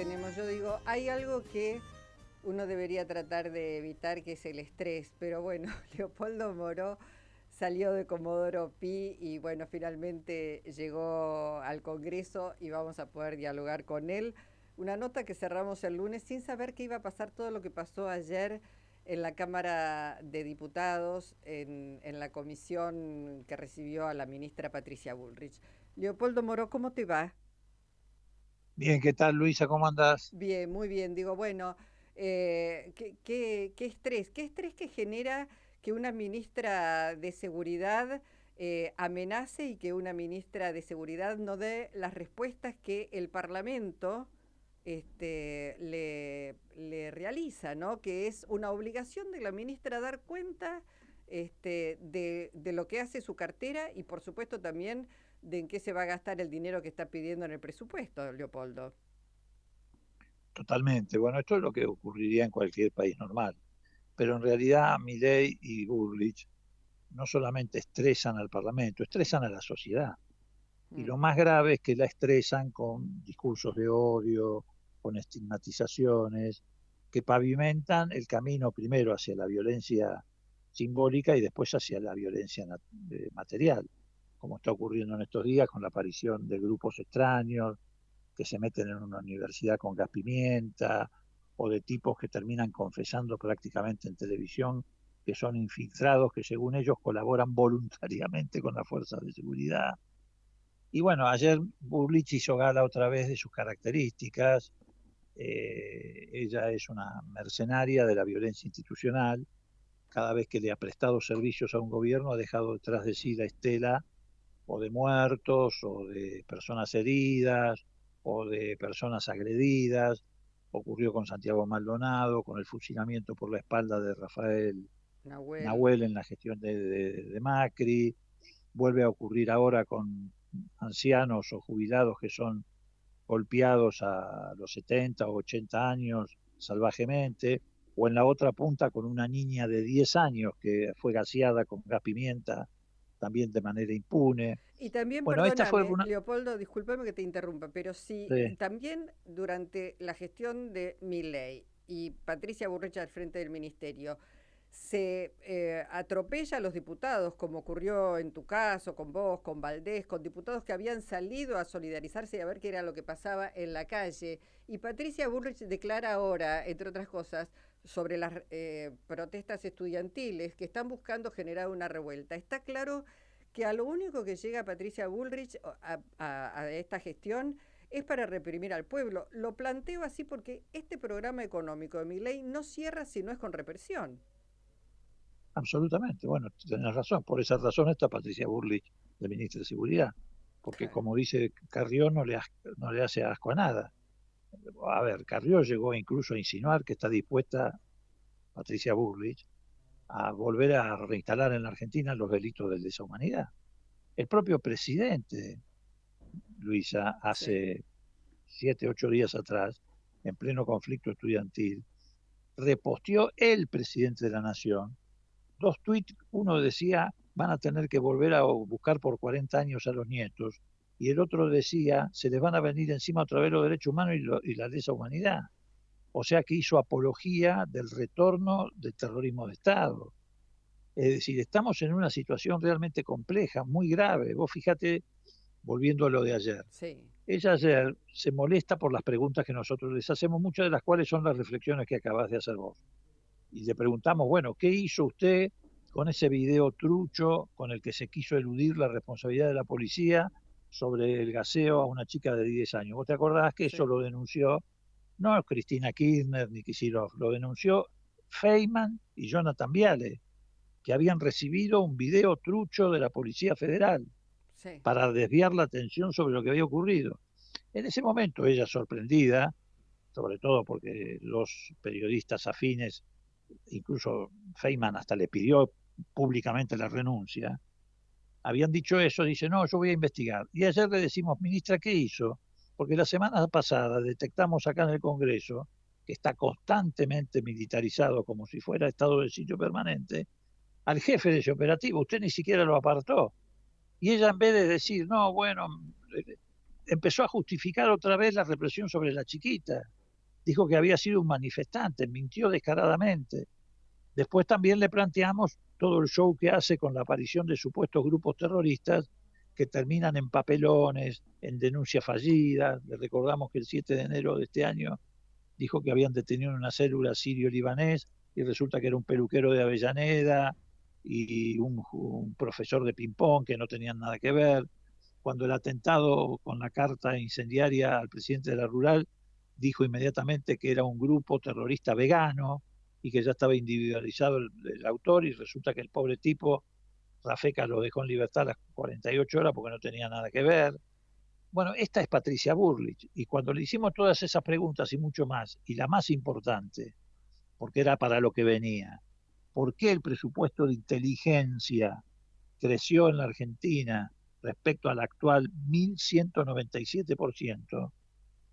tenemos. Yo digo, hay algo que uno debería tratar de evitar, que es el estrés, pero bueno, Leopoldo Moró salió de Comodoro Pi y bueno, finalmente llegó al Congreso y vamos a poder dialogar con él. Una nota que cerramos el lunes sin saber qué iba a pasar, todo lo que pasó ayer en la Cámara de Diputados, en la comisión que recibió a la ministra Patricia Bullrich. Leopoldo Moró, ¿cómo te va? Bien, ¿qué tal, Luisa? ¿Cómo andás? Bien, muy bien. Digo, bueno, qué estrés que genera que una ministra de Seguridad amenace y que una ministra de Seguridad no dé las respuestas que el Parlamento le realiza, ¿no? Que es una obligación de la ministra dar cuenta de lo que hace su cartera y por supuesto también de en qué se va a gastar el dinero que está pidiendo en el presupuesto, Leopoldo. Totalmente. Bueno, esto es lo que ocurriría en cualquier país normal. Pero en realidad Milei y Bullrich no solamente estresan al Parlamento, estresan a la sociedad. Y Mm. lo más grave es que la estresan con discursos de odio, con estigmatizaciones, que pavimentan el camino primero hacia la violencia simbólica y después hacia la violencia material, como está ocurriendo en estos días con la aparición de grupos extraños que se meten en una universidad con gas pimienta, o de tipos que terminan confesando prácticamente en televisión que son infiltrados, que según ellos colaboran voluntariamente con las fuerzas de seguridad. Y bueno, ayer Bullrich hizo gala otra vez de sus características. Ella es una mercenaria de la violencia institucional. Cada vez que le ha prestado servicios a un gobierno ha dejado detrás de sí la estela o de muertos, o de personas heridas, o de personas agredidas. Ocurrió con Santiago Maldonado, con el fusilamiento por la espalda de Rafael Nahuel. Nahuel en la gestión de Macri. Vuelve a ocurrir ahora con ancianos o jubilados que son golpeados a los 70 o 80 años salvajemente, o en la otra punta con una niña de 10 años que fue gaseada con gas pimienta también de manera impune. Y también, Bueno, esta fue perdóname, una... Leopoldo, discúlpame que te interrumpa, pero si también durante la gestión de Milei y Patricia Burrich al frente del ministerio se atropella a los diputados, como ocurrió en tu caso, con vos, con Valdés, con diputados que habían salido a solidarizarse y a ver qué era lo que pasaba en la calle. Y Patricia Burrich declara ahora, entre otras cosas, sobre las protestas estudiantiles que están buscando generar una revuelta. Está claro que a lo único que llega Patricia Bullrich a esta gestión es para reprimir al pueblo. Lo planteo así porque este programa económico de Milei no cierra si no es con represión. Absolutamente, bueno, tenés razón. Por esa razón está Patricia Burlich de ministra de Seguridad, porque Claro. como dice Carrió, no le hace asco a nada. A ver, Carrió llegó incluso a insinuar que está dispuesta Patricia Burlich a volver a reinstalar en la Argentina los delitos de lesa humanidad. El propio presidente, Luisa, Sí. hace 7, 8 días atrás, en pleno conflicto estudiantil, reposteó el presidente de la Nación dos tweets. Uno decía, van a tener que volver a buscar por 40 años a los nietos, y el otro decía, se les van a venir encima otra vez los derechos humanos y la lesa humanidad. O sea que hizo apología del retorno del terrorismo de Estado. Es decir, estamos en una situación realmente compleja, muy grave. Vos fíjate, volviendo a lo de ayer. Sí. Ella ayer se molesta por las preguntas que nosotros les hacemos, muchas de las cuales son las reflexiones que acabas de hacer vos. Y le preguntamos, bueno, ¿qué hizo usted con ese video trucho con el que se quiso eludir la responsabilidad de la policía sobre el gaseo a una chica de 10 años? ¿Vos te acordás que eso Sí. lo denunció no Cristina Kirchner ni Kicillof, lo denunció Feynman y Jonathan Viale, que habían recibido un video trucho de la Policía Federal Sí. para desviar la atención sobre lo que había ocurrido? En ese momento ella, sorprendida, sobre todo porque los periodistas afines, incluso Feynman hasta le pidió públicamente la renuncia, habían dicho eso, dice, no, yo voy a investigar. Y ayer le decimos, ministra, ¿qué hizo? Porque la semana pasada detectamos acá en el Congreso, que está constantemente militarizado como si fuera estado de sitio permanente, al jefe de ese operativo, usted ni siquiera lo apartó. Y ella, en vez de decir, no, bueno, empezó a justificar otra vez la represión sobre la chiquita. Dijo que había sido un manifestante, mintió descaradamente. Después también le planteamos todo el show que hace con la aparición de supuestos grupos terroristas que terminan en papelones, en denuncias fallidas. Le recordamos que el 7 de enero de este año dijo que habían detenido una célula sirio-libanés y resulta que era un peluquero de Avellaneda y un profesor de ping-pong que no tenían nada que ver. Cuando el atentado con la carta incendiaria al presidente de la Rural, dijo inmediatamente que era un grupo terrorista vegano y que ya estaba individualizado el autor, y resulta que el pobre tipo, Rafecas, lo dejó en libertad a las 48 horas porque no tenía nada que ver. Bueno, esta es Patricia Bullrich, y cuando le hicimos todas esas preguntas y mucho más, y la más importante, porque era para lo que venía, ¿por qué el presupuesto de inteligencia creció en la Argentina respecto al actual 1.197%?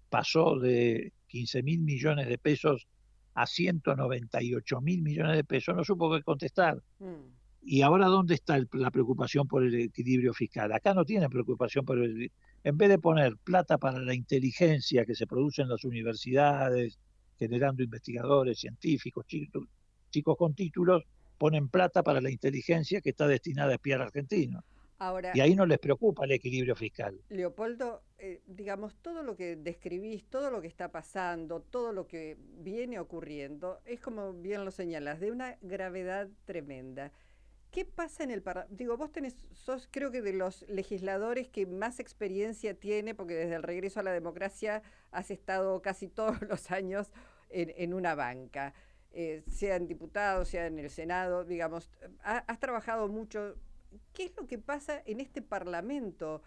Pasó de 15.000 millones de pesos a 198.000 millones de pesos, no supo qué contestar. ¿Y ahora dónde está la preocupación por el equilibrio fiscal? Acá no tiene preocupación por el... En vez de poner plata para la inteligencia que se produce en las universidades, generando investigadores, científicos, chicos con títulos, ponen plata para la inteligencia que está destinada a espiar argentinos. Ahora, y ahí no les preocupa el equilibrio fiscal. Leopoldo, digamos, todo lo que describís, todo lo que está pasando, todo lo que viene ocurriendo, es como bien lo señalas, de una gravedad tremenda. ¿Qué pasa en el Parlamento? Digo, vos sos creo que de los legisladores que más experiencia tiene, porque desde el regreso a la democracia has estado casi todos los años en una banca, sea en diputados, sea en el Senado, digamos, has trabajado mucho. ¿Qué es lo que pasa en este Parlamento?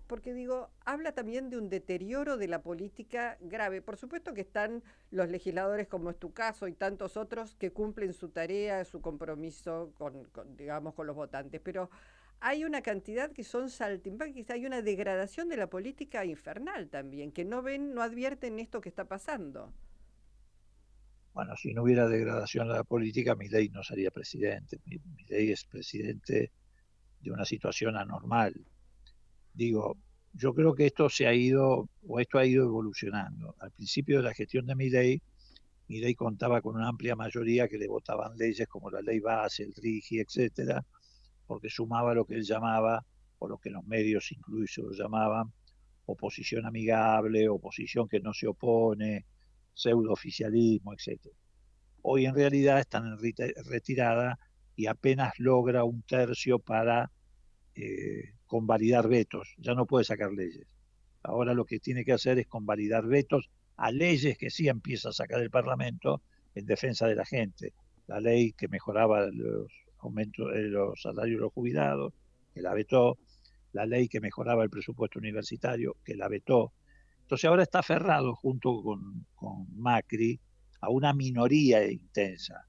Porque digo, habla también de un deterioro de la política grave. Por supuesto que están los legisladores, como es tu caso, y tantos otros que cumplen su tarea, su compromiso digamos, con los votantes, pero hay una cantidad que son saltimbanquis, hay una degradación de la política infernal también, que no ven, no advierten esto que está pasando. Bueno, si no hubiera degradación de la política, Milei no sería presidente. Milei es presidente de una situación anormal. Digo, yo creo que esto ha ido evolucionando. Al principio de la gestión de Milei contaba con una amplia mayoría que le votaban leyes como la ley base, el RIGI, etcétera, porque sumaba lo que él llamaba, o lo que los medios incluso lo llamaban, oposición amigable, oposición que no se opone, pseudo-oficialismo, etcétera. Hoy en realidad están en retirada y apenas logra un tercio para convalidar vetos. Ya no puede sacar leyes. Ahora lo que tiene que hacer es convalidar vetos a leyes que sí empieza a sacar el Parlamento en defensa de la gente. La ley que mejoraba los aumentos de los salarios de los jubilados, que la vetó. La ley que mejoraba el presupuesto universitario, que la vetó. Entonces ahora está aferrado junto con Macri a una minoría intensa.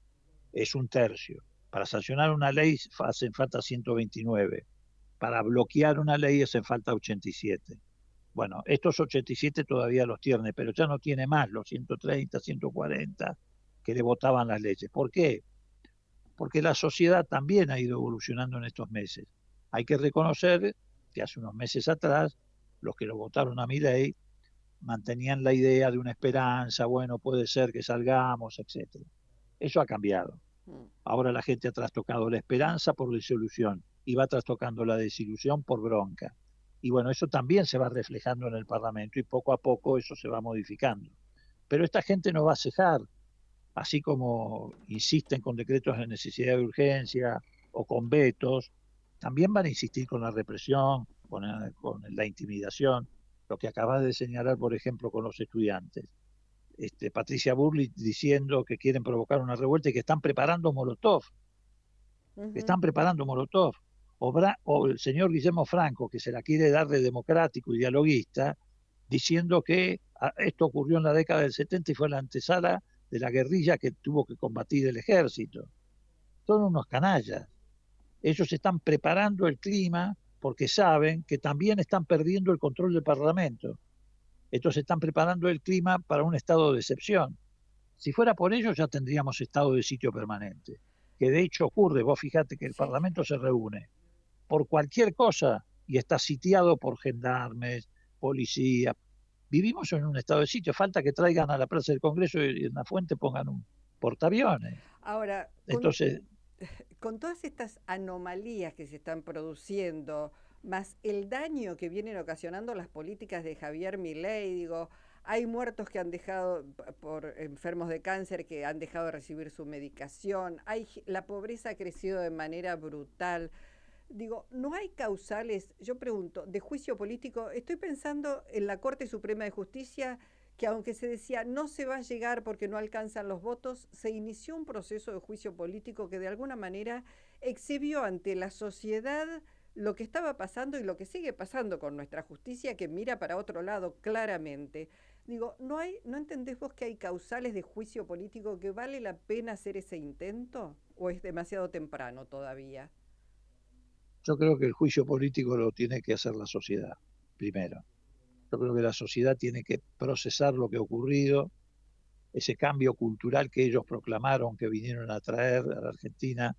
Es un tercio. Para sancionar una ley hacen falta 129. Para bloquear una ley hacen falta 87. Bueno, estos 87 todavía los tiene, pero ya no tiene más los 130, 140 que le votaban las leyes. ¿Por qué? Porque la sociedad también ha ido evolucionando en estos meses. Hay que reconocer que hace unos meses atrás, los que lo votaron a Milei mantenían la idea de una esperanza, bueno, puede ser que salgamos, etc. Eso ha cambiado. Ahora la gente ha trastocado la esperanza por desilusión y va trastocando la desilusión por bronca. Y bueno, eso también se va reflejando en el Parlamento y poco a poco eso se va modificando. Pero esta gente no va a cejar, así como insisten con decretos de necesidad de urgencia o con vetos, también van a insistir con la represión, con la intimidación, lo que acabas de señalar, por ejemplo, con los estudiantes. Patricia Bullrich diciendo que quieren provocar una revuelta y que están preparando Molotov. Que están preparando Molotov. O el señor Guillermo Franco, que se la quiere dar de democrático y dialoguista, diciendo que esto ocurrió en la década del 70 y fue la antesala de la guerrilla que tuvo que combatir el ejército. Son unos canallas. Ellos están preparando el clima porque saben que también están perdiendo el control del Parlamento. Entonces están preparando el clima para un estado de excepción. Si fuera por ello ya tendríamos estado de sitio permanente, que de hecho ocurre. Vos fíjate que el Parlamento se reúne por cualquier cosa y está sitiado por gendarmes, policía. Vivimos en un estado de sitio, falta que traigan a la Plaza del Congreso y en la fuente pongan un portaaviones. Ahora, Entonces, con todas estas anomalías que se están produciendo, más el daño que vienen ocasionando las políticas de Javier Milei, digo, hay muertos que han dejado por enfermos de cáncer que han dejado de recibir su medicación, la pobreza ha crecido de manera brutal. Digo, ¿no hay causales, yo pregunto, de juicio político? Estoy pensando en la Corte Suprema de Justicia, que aunque se decía no se va a llegar porque no alcanzan los votos, se inició un proceso de juicio político que de alguna manera exhibió ante la sociedad lo que estaba pasando y lo que sigue pasando con nuestra justicia, que mira para otro lado claramente. Digo, ¿no entendés vos que hay causales de juicio político que vale la pena hacer ese intento? ¿O es demasiado temprano todavía? yo creo que el juicio político lo tiene que hacer la sociedad, primero. Yo creo que la sociedad tiene que procesar lo que ha ocurrido, ese cambio cultural que ellos proclamaron, que vinieron a traer a la Argentina,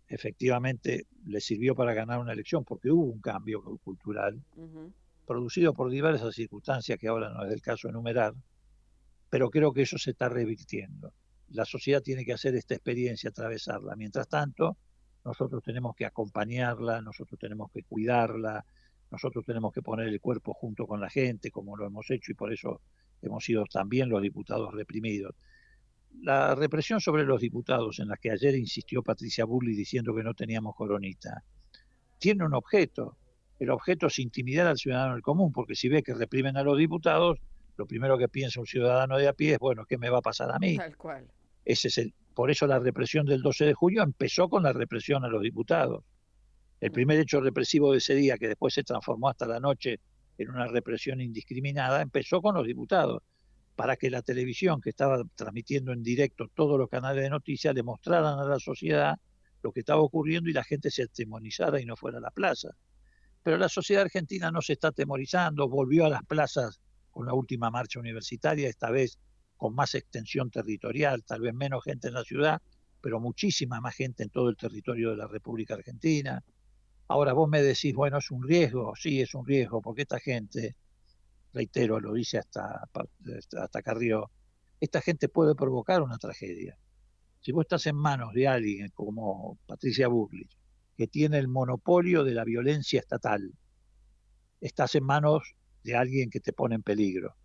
efectivamente les sirvió para ganar una elección, porque hubo un cambio cultural, producido por diversas circunstancias que ahora no es el caso enumerar, pero creo que eso se está revirtiendo. La sociedad tiene que hacer esta experiencia, atravesarla. Mientras tanto, nosotros tenemos que acompañarla, nosotros tenemos que cuidarla, nosotros tenemos que poner el cuerpo junto con la gente, como lo hemos hecho, y por eso hemos sido también los diputados reprimidos. La represión sobre los diputados, en la que ayer insistió Patricia Bullrich diciendo que no teníamos coronita, tiene un objeto. El objeto es intimidar al ciudadano del común, porque si ve que reprimen a los diputados, lo primero que piensa un ciudadano de a pie es, bueno, ¿qué me va a pasar a mí? Tal cual. Por eso la represión del 12 de julio empezó con la represión a los diputados. El primer hecho represivo de ese día, que después se transformó hasta la noche en una represión indiscriminada, empezó con los diputados, para que la televisión, que estaba transmitiendo en directo todos los canales de noticias, le mostraran a la sociedad lo que estaba ocurriendo y la gente se atemorizara y no fuera a la plaza. Pero la sociedad argentina no se está atemorizando, volvió a las plazas con la última marcha universitaria, esta vez con más extensión territorial, tal vez menos gente en la ciudad, pero muchísima más gente en todo el territorio de la República Argentina. Ahora vos me decís, bueno, es un riesgo, sí, es un riesgo, porque esta gente, reitero, lo dice hasta Carrió, esta gente puede provocar una tragedia. Si vos estás en manos de alguien como Patricia Bullrich, que tiene el monopolio de la violencia estatal, estás en manos de alguien que te pone en peligro,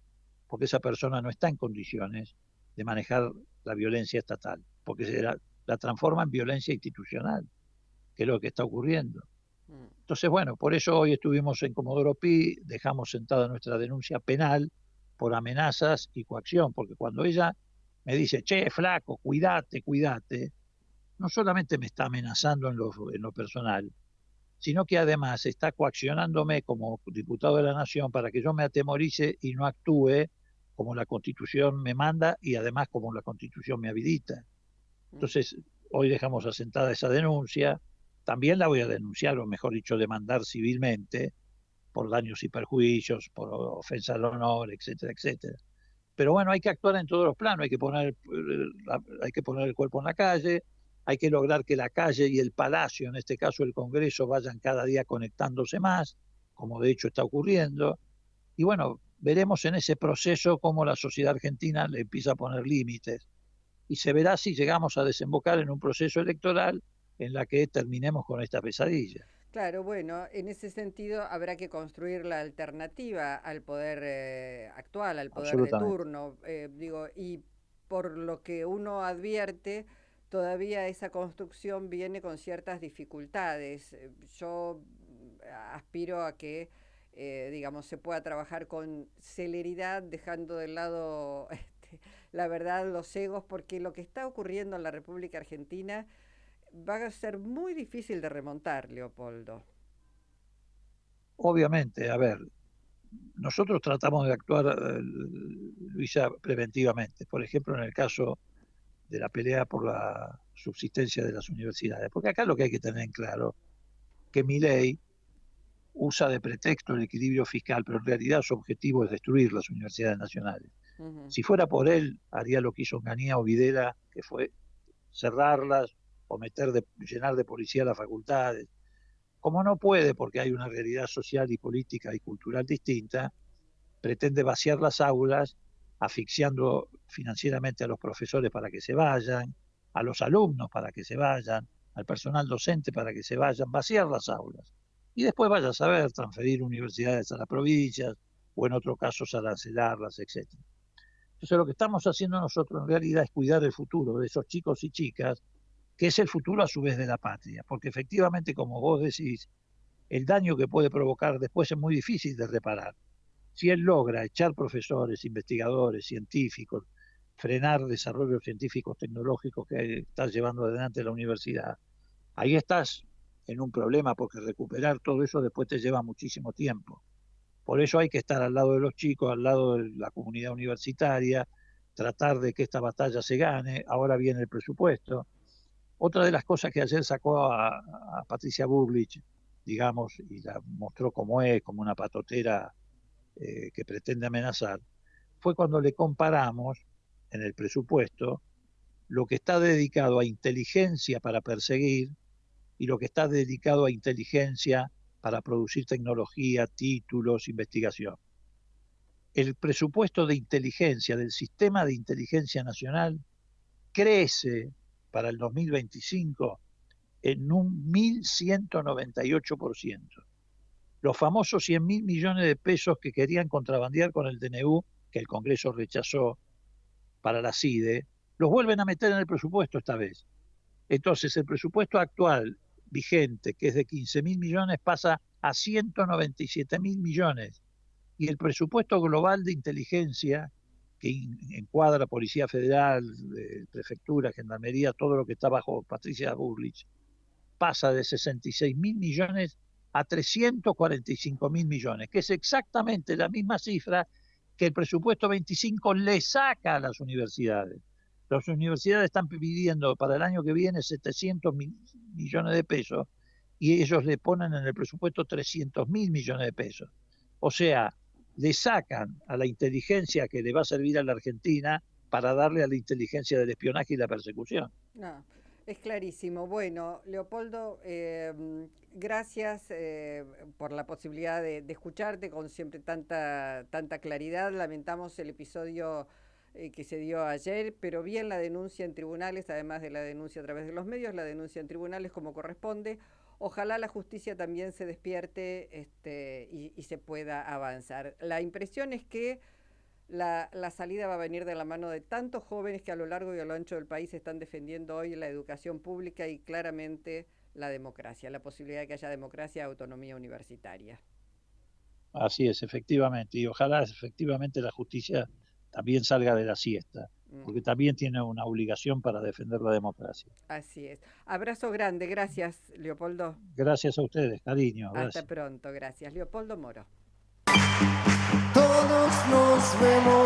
porque esa persona no está en condiciones de manejar la violencia estatal, porque la transforma en violencia institucional, que es lo que está ocurriendo. Entonces, bueno, por eso hoy estuvimos en Comodoro Pi, dejamos sentada nuestra denuncia penal por amenazas y coacción, porque cuando ella me dice, che, flaco, cuídate, cuídate, no solamente me está amenazando en lo personal, sino que además está coaccionándome como diputado de la Nación para que yo me atemorice y no actúe como la Constitución me manda y además como la Constitución me habilita. Entonces, hoy dejamos asentada esa denuncia, también la voy a denunciar, o mejor dicho, demandar civilmente, por daños y perjuicios, por ofensa al honor, etcétera, etcétera. Pero bueno, hay que actuar en todos los planos, hay que poner el cuerpo en la calle, hay que lograr que la calle y el palacio, en este caso el Congreso, vayan cada día conectándose más, como de hecho está ocurriendo. Y bueno, veremos en ese proceso cómo la sociedad argentina le empieza a poner límites. Y se verá si llegamos a desembocar en un proceso electoral en la que terminemos con esta pesadilla. Claro, bueno, en ese sentido habrá que construir la alternativa al poder actual, al poder de turno, digo, y por lo que uno advierte, todavía esa construcción viene con ciertas dificultades. Yo aspiro a que, digamos, se pueda trabajar con celeridad, dejando de lado, la verdad, los egos, porque lo que está ocurriendo en la República Argentina va a ser muy difícil de remontar, Leopoldo. Obviamente, a ver, nosotros tratamos de actuar, Luisa, preventivamente. Por ejemplo, en el caso de la pelea por la subsistencia de las universidades. Porque acá lo que hay que tener en claro, que Milei usa de pretexto el equilibrio fiscal, pero en realidad su objetivo es destruir las universidades nacionales. Si fuera por él, haría lo que hizo Onganía o Videla, que fue cerrarlas o llenar de policía las facultades. Como no puede, porque hay una realidad social y política y cultural distinta, pretende vaciar las aulas, asfixiando financieramente a los profesores para que se vayan, a los alumnos para que se vayan, al personal docente para que se vayan, vaciar las aulas. Y después vaya a saber transferir universidades a las provincias o en otro caso arancelarlas, etc. Entonces lo que estamos haciendo nosotros en realidad es cuidar el futuro de esos chicos y chicas, que es el futuro a su vez de la patria, porque efectivamente, como vos decís, el daño que puede provocar después es muy difícil de reparar. Si él logra echar profesores, investigadores, científicos, frenar desarrollos científicos tecnológicos que está llevando adelante la universidad, ahí estás en un problema, porque recuperar todo eso después te lleva muchísimo tiempo. Por eso hay que estar al lado de los chicos, al lado de la comunidad universitaria, tratar de que esta batalla se gane. Ahora viene el presupuesto. Otra de las cosas que ayer sacó a Patricia Bullrich, digamos, y la mostró como es, como una patotera que pretende amenazar, fue cuando le comparamos en el presupuesto lo que está dedicado a inteligencia para perseguir y lo que está dedicado a inteligencia para producir tecnología, títulos, investigación. El presupuesto de inteligencia del Sistema de Inteligencia Nacional crece para el 2025 en un 1.198%. Los famosos 100.000 millones de pesos que querían contrabandear con el DNU, que el Congreso rechazó para la CIDE, los vuelven a meter en el presupuesto esta vez. Entonces el presupuesto actual vigente, que es de 15.000 millones, pasa a 197.000 millones. Y el presupuesto global de inteligencia, que encuadra Policía Federal, Prefectura, Gendarmería, todo lo que está bajo Patricia Bullrich, pasa de 66.000 millones a 345.000 millones, que es exactamente la misma cifra que el presupuesto 25 le saca a las universidades. Las universidades están pidiendo para el año que viene 700 millones de pesos y ellos le ponen en el presupuesto 300.000 millones de pesos. O sea, le sacan a la inteligencia que le va a servir a la Argentina para darle a la inteligencia del espionaje y la persecución. No, es clarísimo. Bueno, Leopoldo, gracias por la posibilidad de escucharte con siempre tanta claridad. Lamentamos el episodio que se dio ayer, pero bien la denuncia en tribunales, además de la denuncia a través de los medios, la denuncia en tribunales como corresponde. Ojalá la justicia también se despierte y se pueda avanzar. La impresión es que la salida va a venir de la mano de tantos jóvenes que a lo largo y a lo ancho del país están defendiendo hoy la educación pública y claramente la democracia, la posibilidad de que haya democracia y autonomía universitaria. Así es, efectivamente, y ojalá efectivamente la justicia también salga de la siesta, porque también tiene una obligación para defender la democracia. Así es. Abrazo grande, gracias, Leopoldo. Gracias a ustedes, cariño. Hasta Gracias. pronto, gracias. Leopoldo Moro. Todos nos vemos.